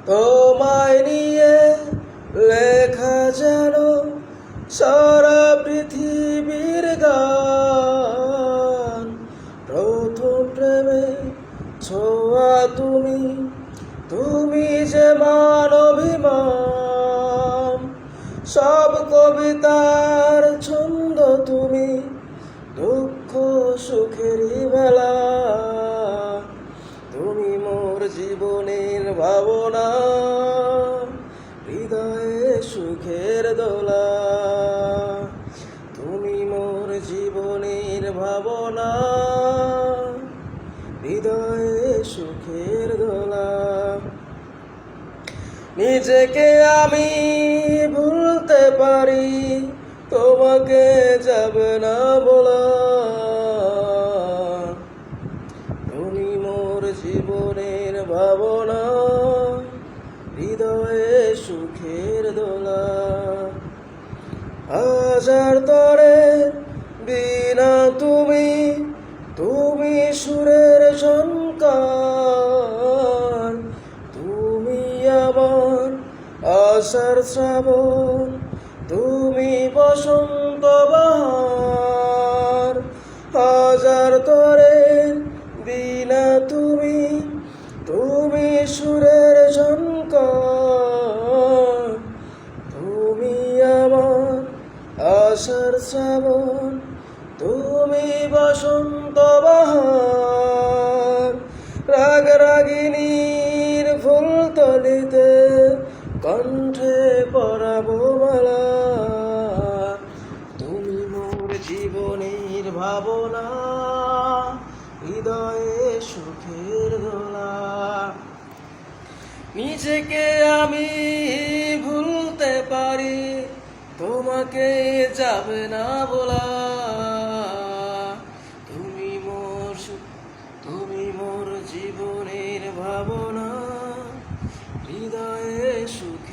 তোমায় নিয়ে লেখা যেন সারা পৃথিবীর গান। প্রথম প্রেমে ছোঁয়া তুমি, তুমি যে মানবিমান। সব কবিতার ছন্দ তুমি, দুঃখ সুখেরই বেলা। তুমি মোর জীবনের ভাবনা, হৃদয়ে সুখের দোলা। তুমি মোর জীবনের ভাবনা, হৃদয়ে সুখের দোলা। নিজেকে আমি ভুলতে পারি, তোমাকে যাবে না বলা। তুমি মোর জীবনের ভাবনা, হৃদয়ে সুখের দোলা। হাজার তরে বিনা তুমি, তুমি সুরের ঝংকার। তুমি আমার আশার শ্রাবণ, তুমি বসন্ত বাহার। হাজার তরে বিনা তুমি, তুমি সুরের ঝংকার। তুমি আমার আশার শ্রাবণ, তুমি বসন্ত বাহার। রাগ রাগিনীর ফুলতলিতে কণ্ঠে পরাবো মালা। তুমি মোর জীবনের ভাবনা, হৃদয়ে সুখের দোলা। নিজেকে আমি ভুলতে পারি, তোমাকে যাবে না বলা। তুমি মোর জীবনের ভাবনা, হৃদয়ে সুখ।